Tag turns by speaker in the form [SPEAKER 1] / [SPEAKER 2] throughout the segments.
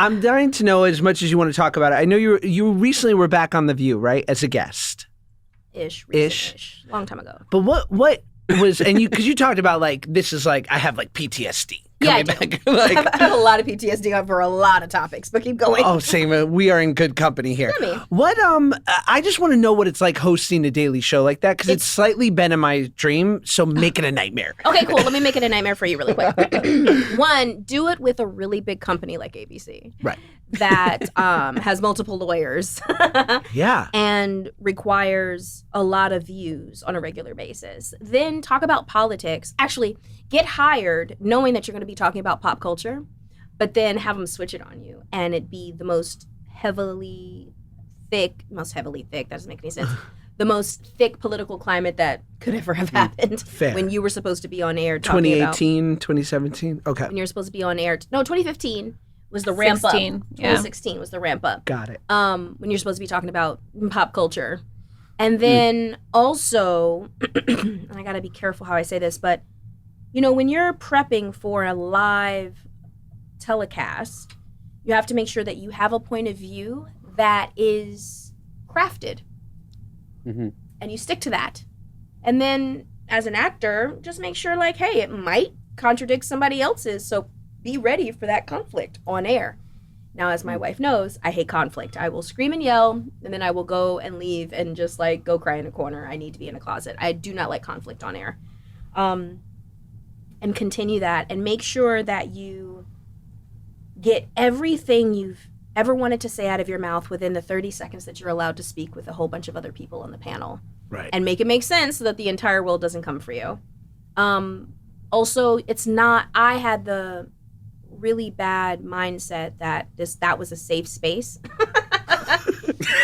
[SPEAKER 1] I'm dying to know as much as you want to talk about it. I know you recently were back on The View, right, as a guest.
[SPEAKER 2] Ish. Long time ago.
[SPEAKER 1] But what was, and because you talked about like, this is like, I have like PTSD.
[SPEAKER 2] Yeah,
[SPEAKER 1] back.
[SPEAKER 2] I have a lot of PTSD over a lot of topics, but keep going.
[SPEAKER 1] Oh, same. We are in good company here. What? I just want to know what it's like hosting a daily show like that because it's slightly been in my dream. So make it a nightmare.
[SPEAKER 2] Okay, cool. Let me make it a nightmare for you really quick. One, do it with a really big company like ABC.
[SPEAKER 1] Right.
[SPEAKER 2] That has multiple lawyers.
[SPEAKER 1] Yeah.
[SPEAKER 2] And requires a lot of views on a regular basis. Then talk about politics. Actually, get hired knowing that you're going to be talking about pop culture, but then have them switch it on you. And it be the most heavily thick, that doesn't make any sense, the most thick political climate that could ever have happened when you were supposed to be on air talking
[SPEAKER 1] 2018, 2017? Okay.
[SPEAKER 2] When you were supposed to be on air. No, 2015. Was the ramp 16, up. 2016 was the ramp up.
[SPEAKER 1] Got it.
[SPEAKER 2] When you're supposed to be talking about pop culture. And then also, and I got to be careful how I say this, but, you know, when you're prepping for a live telecast, you have to make sure that you have a point of view that is crafted. Mm-hmm. And you stick to that. And then, as an actor, just make sure, like, hey, it might contradict somebody else's, so be ready for that conflict on air. Now, as my wife knows, I hate conflict. I will scream and yell, and then I will go and leave and just like go cry in a corner. I need to be in a closet. I do not like conflict on air. And continue that and make sure that you get everything you've ever wanted to say out of your mouth within the 30 seconds that you're allowed to speak with a whole bunch of other people on the panel.
[SPEAKER 1] Right.
[SPEAKER 2] And make it make sense so that the entire world doesn't come for you. Also, it's not, I had the really bad mindset that that was a safe space.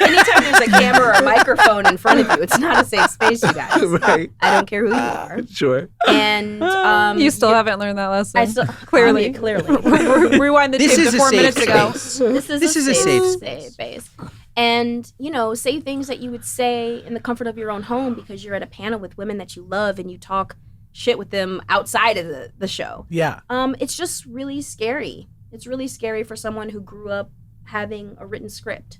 [SPEAKER 2] Anytime there's a camera or a microphone in front of you, it's not a safe space, you guys.
[SPEAKER 1] Right.
[SPEAKER 2] I don't care who you are.
[SPEAKER 1] Sure.
[SPEAKER 2] And
[SPEAKER 3] you still haven't learned that lesson.
[SPEAKER 2] Clearly.
[SPEAKER 3] Rewind the tape to 4 minutes ago.
[SPEAKER 2] This is a safe space. And, you know, say things that you would say in the comfort of your own home because you're at a panel with women that you love and you talk shit with them outside of the show.
[SPEAKER 1] Yeah.
[SPEAKER 2] It's just really scary. It's really scary for someone who grew up having a written script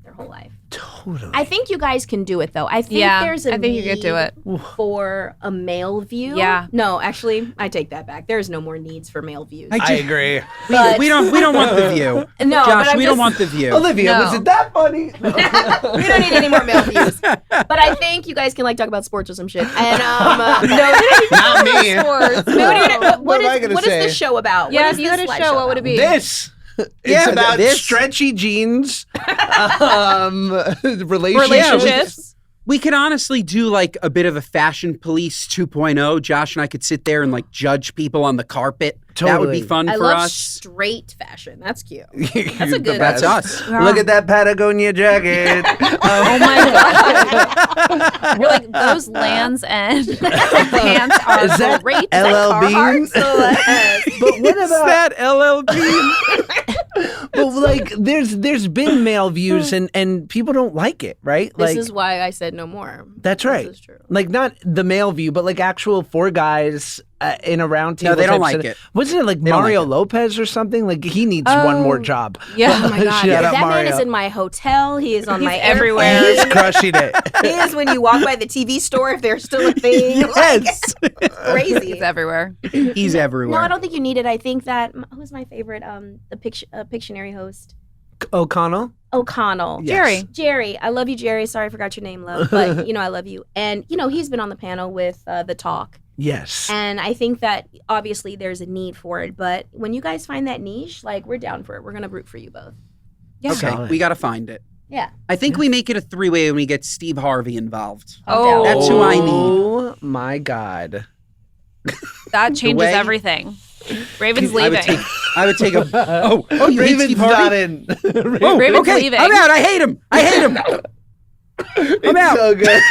[SPEAKER 2] their whole life.
[SPEAKER 1] Totally.
[SPEAKER 2] I think you guys can do it, though. I think there's a need
[SPEAKER 3] you could do it.
[SPEAKER 2] for a male view.
[SPEAKER 3] Yeah.
[SPEAKER 2] No, actually, I take that back. There's no more needs for male views.
[SPEAKER 1] I agree.
[SPEAKER 4] We don't want the view.
[SPEAKER 2] No,
[SPEAKER 4] Josh, we don't want the view.
[SPEAKER 1] Olivia, was it that funny?
[SPEAKER 2] We don't need any more male views. But I think you guys can like talk about sports or some shit. And
[SPEAKER 1] not me.
[SPEAKER 2] Sports.
[SPEAKER 1] What am I gonna say?
[SPEAKER 2] What is this show about?
[SPEAKER 3] Yeah, if you had a show, what would it be?
[SPEAKER 1] This. It's about stretchy jeans, relationships.
[SPEAKER 4] We could honestly do like a bit of a fashion police 2.0. Josh and I could sit there and like judge people on the carpet.
[SPEAKER 1] Totally.
[SPEAKER 4] That would be fun
[SPEAKER 2] I
[SPEAKER 4] for
[SPEAKER 2] love
[SPEAKER 4] us.
[SPEAKER 2] Straight fashion. That's cute.
[SPEAKER 1] That's
[SPEAKER 2] a good.
[SPEAKER 4] That's us.
[SPEAKER 1] Look at that Patagonia jacket.
[SPEAKER 3] Oh my god! You're like those Lands' End pants are
[SPEAKER 1] Is that
[SPEAKER 3] great.
[SPEAKER 1] LL
[SPEAKER 2] Bean?
[SPEAKER 1] But what about
[SPEAKER 4] that LL Bean?
[SPEAKER 1] But like, there's been male views and people don't like it, right?
[SPEAKER 2] This
[SPEAKER 1] like,
[SPEAKER 2] is why I said no more.
[SPEAKER 1] That's right.
[SPEAKER 2] This is true.
[SPEAKER 1] Like not the male view, but like actual four guys in a round table.
[SPEAKER 4] No, they don't
[SPEAKER 1] type
[SPEAKER 4] like
[SPEAKER 1] set.
[SPEAKER 4] it.
[SPEAKER 1] Wasn't it like Mario Lopez or something? Like he needs one more job.
[SPEAKER 3] Yeah.
[SPEAKER 2] Oh my god.
[SPEAKER 1] Shout out
[SPEAKER 2] That
[SPEAKER 1] Mario.
[SPEAKER 2] man is in my hotel. He is on my
[SPEAKER 3] everywhere.
[SPEAKER 1] He's crushing it.
[SPEAKER 2] He is when you walk by the TV store if there's still a thing.
[SPEAKER 1] Yes.
[SPEAKER 2] Crazy.
[SPEAKER 3] He's everywhere.
[SPEAKER 4] He's everywhere.
[SPEAKER 2] No, I don't think you need it. I think that who's my favorite the Pictionary host?
[SPEAKER 1] O'Connell. Yes.
[SPEAKER 2] Jerry. I love you, Jerry. Sorry I forgot your name, love. But you know I love you. And you know he's been on the panel with The Talk.
[SPEAKER 1] Yes.
[SPEAKER 2] And I think that obviously there's a need for it, but when you guys find that niche, like we're down for it. We're gonna root for you both.
[SPEAKER 3] Yeah.
[SPEAKER 4] Okay,
[SPEAKER 1] Solid.
[SPEAKER 4] we got to find it.
[SPEAKER 2] Yeah.
[SPEAKER 4] I think we make it a three-way when we get Steve Harvey involved.
[SPEAKER 3] Oh.
[SPEAKER 4] That's who I need.
[SPEAKER 1] Oh my god.
[SPEAKER 3] That changes
[SPEAKER 4] way-
[SPEAKER 3] everything. Raven's leaving.
[SPEAKER 4] I would take a. Oh, you hate
[SPEAKER 1] Raven's
[SPEAKER 4] Steve
[SPEAKER 1] not
[SPEAKER 4] Harvey?
[SPEAKER 1] in.
[SPEAKER 4] Oh,
[SPEAKER 3] Raven's
[SPEAKER 4] okay.
[SPEAKER 3] leaving.
[SPEAKER 4] I'm out. I hate him. I'm out.
[SPEAKER 1] So good.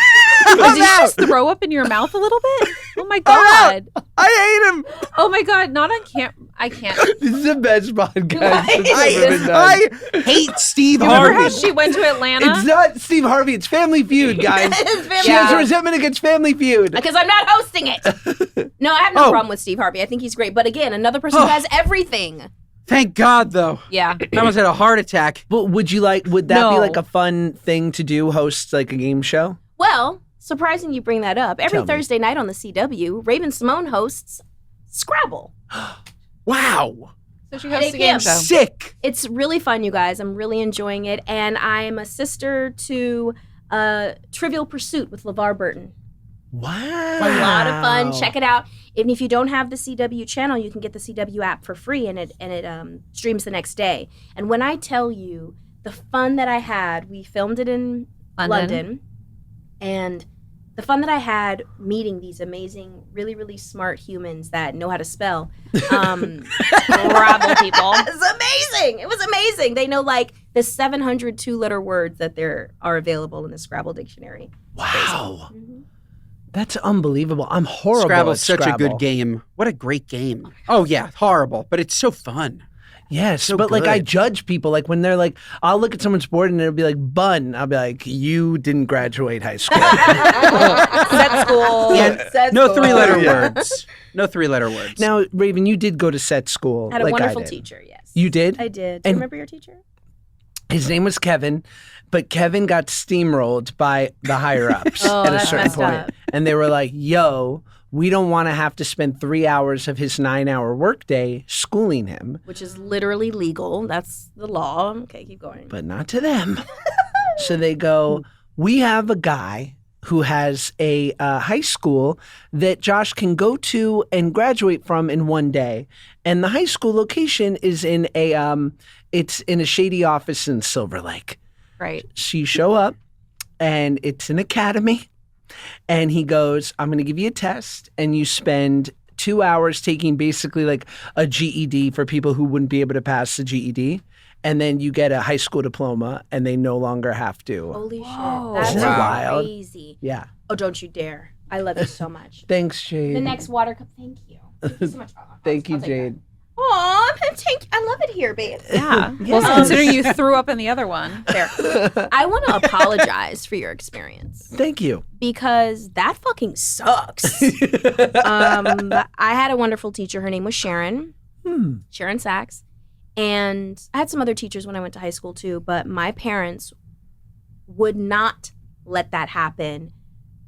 [SPEAKER 3] Did you just throw up in your mouth a little bit? Oh my god!
[SPEAKER 1] I hate him.
[SPEAKER 3] Oh my god! Not on camera. I can't.
[SPEAKER 1] This is the best podcast that's ever been done.
[SPEAKER 4] I hate Steve
[SPEAKER 3] Remember how
[SPEAKER 4] Harvey.
[SPEAKER 3] she went to Atlanta?
[SPEAKER 1] It's not Steve Harvey. It's Family Feud, guys. She has resentment against Family Feud.
[SPEAKER 2] Because I'm not hosting it. No, I have no problem with Steve Harvey. I think he's great. But again, another person who has everything.
[SPEAKER 4] Thank God, though.
[SPEAKER 3] Yeah.
[SPEAKER 4] I almost had a heart attack.
[SPEAKER 1] But would that be
[SPEAKER 3] No.
[SPEAKER 1] like a fun thing to do, host like a game show?
[SPEAKER 2] Well, surprising you bring that up. Every
[SPEAKER 1] Tell me.
[SPEAKER 2] Thursday night on the CW, Raven Symone hosts Scrabble.
[SPEAKER 4] Wow.
[SPEAKER 3] So she hosts a
[SPEAKER 2] Hey,
[SPEAKER 3] game
[SPEAKER 2] Kim.
[SPEAKER 3] show.
[SPEAKER 4] Sick.
[SPEAKER 2] It's really fun, you guys. I'm really enjoying it. And I'm a sister to Trivial Pursuit with LeVar Burton.
[SPEAKER 1] Wow.
[SPEAKER 2] A lot of fun. Check it out. Even if you don't have the CW channel, you can get the CW app for free, and it streams the next day. And when I tell you the fun that I had, we filmed it in London, and the fun that I had meeting these amazing, really, really smart humans that know how to spell.
[SPEAKER 3] Scrabble people.
[SPEAKER 2] It's amazing. It was amazing. They know like the 700 two-letter words that are available in the Scrabble dictionary.
[SPEAKER 1] Wow. That's unbelievable. I'm horrible
[SPEAKER 4] Scrabble's
[SPEAKER 1] at
[SPEAKER 4] such
[SPEAKER 1] Scrabble.
[SPEAKER 4] a good game. What a great game. Oh, yeah, horrible, but it's so fun.
[SPEAKER 1] Yes,
[SPEAKER 4] So
[SPEAKER 1] but like I
[SPEAKER 4] good.
[SPEAKER 1] judge people like when they're like, I'll look at someone's board and it'll be like bun. I'll be like, you didn't graduate high school.
[SPEAKER 2] Set school.
[SPEAKER 4] Yeah,
[SPEAKER 2] Set
[SPEAKER 4] no
[SPEAKER 2] school.
[SPEAKER 4] three-letter words. No three-letter words.
[SPEAKER 1] Now, Raven, you did go to set school.
[SPEAKER 2] I had a
[SPEAKER 1] like
[SPEAKER 2] wonderful
[SPEAKER 1] I did.
[SPEAKER 2] teacher, yes.
[SPEAKER 1] You did?
[SPEAKER 2] I did. Do you
[SPEAKER 1] And-
[SPEAKER 2] remember your teacher?
[SPEAKER 1] His name was Kevin, but Kevin got steamrolled by the higher ups
[SPEAKER 2] Oh,
[SPEAKER 1] at a
[SPEAKER 2] that's
[SPEAKER 1] certain
[SPEAKER 2] messed
[SPEAKER 1] point.
[SPEAKER 2] up.
[SPEAKER 1] And they were like, yo, we don't want to have to spend 3 hours of his 9-hour workday schooling him,
[SPEAKER 2] Which is literally legal. That's the law. Okay, keep going.
[SPEAKER 1] but not to them. So they go, we have a guy who has a high school that Josh can go to and graduate from in one day. And the high school location is in it's in a shady office in Silver Lake.
[SPEAKER 3] Right.
[SPEAKER 1] So you show up and it's an academy. And he goes, I'm going to give you a test. And you spend 2 hours taking basically like a GED for people who wouldn't be able to pass the GED. And then you get a high school diploma and they no longer have to.
[SPEAKER 2] Holy
[SPEAKER 3] Whoa.
[SPEAKER 2] shit. That's
[SPEAKER 1] Isn't that wild?
[SPEAKER 2] crazy.
[SPEAKER 1] Yeah.
[SPEAKER 2] Oh, don't you dare. I love you so much.
[SPEAKER 1] Thanks, Jade.
[SPEAKER 2] The next water cup. Thank you. Thank you so much.
[SPEAKER 1] Thank you, Jade.
[SPEAKER 2] Aw, I love it here, babe.
[SPEAKER 3] Yeah.
[SPEAKER 1] Yes.
[SPEAKER 3] Well, considering you threw up in the other one.
[SPEAKER 2] There. I want to apologize for your experience
[SPEAKER 1] Thank you.
[SPEAKER 2] because that fucking sucks. I had a wonderful teacher. Her name was Sharon. Sharon Sachs. And I had some other teachers when I went to high school too, but my parents would not let that happen.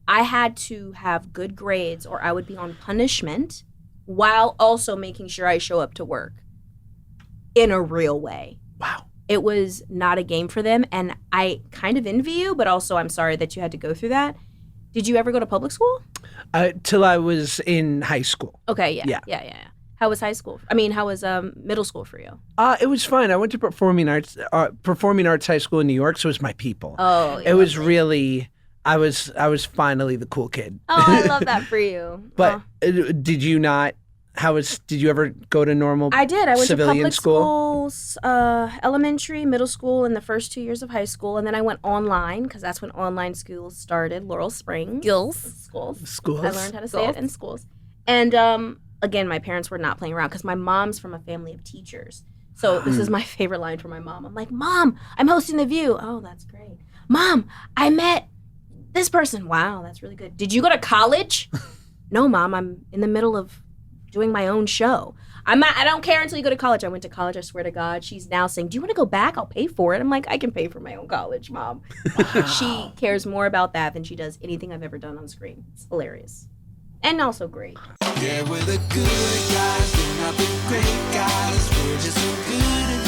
[SPEAKER 2] I had to have good grades or I would be on punishment while also making sure I show up to work in a real way.
[SPEAKER 1] Wow.
[SPEAKER 2] It was not a game for them, and I kind of envy you, but also I'm sorry that you had to go through that. Did you ever go to public school?
[SPEAKER 1] Till I was in high school.
[SPEAKER 2] Okay,
[SPEAKER 1] Yeah.
[SPEAKER 2] yeah. How was high school? I mean, how was middle school for you?
[SPEAKER 1] It was fun. I went to performing arts high school in New York, so it was my people.
[SPEAKER 2] Oh,
[SPEAKER 1] It was really. I was finally the cool kid.
[SPEAKER 2] Oh, I love that for you.
[SPEAKER 1] But
[SPEAKER 2] Oh.
[SPEAKER 1] did you not? Did you ever go to normal?
[SPEAKER 2] I did. I went to
[SPEAKER 1] civilian
[SPEAKER 2] public
[SPEAKER 1] school?
[SPEAKER 2] schools, elementary, middle school, and the first 2 years of high school, and then I went online because that's when online schools started. Laurel Springs schools.
[SPEAKER 1] Schools.
[SPEAKER 2] I learned how to say it in schools. And again, my parents were not playing around because my mom's from a family of teachers. So this is my favorite line from my mom. I'm like, Mom, I'm hosting The View. Oh, that's great. Mom, I met this person. Wow, that's really good. Did you go to college? No, Mom, I'm in the middle of doing my own show. I don't care until you go to college. I went to college, I swear to God. She's now saying, do you want to go back? I'll pay for it. I'm like, I can pay for my own college, Mom. She cares more about that than she does anything I've ever done on screen. It's hilarious. And also great.
[SPEAKER 5] Yeah, we're the good guys, we're not the great guys, we're just so good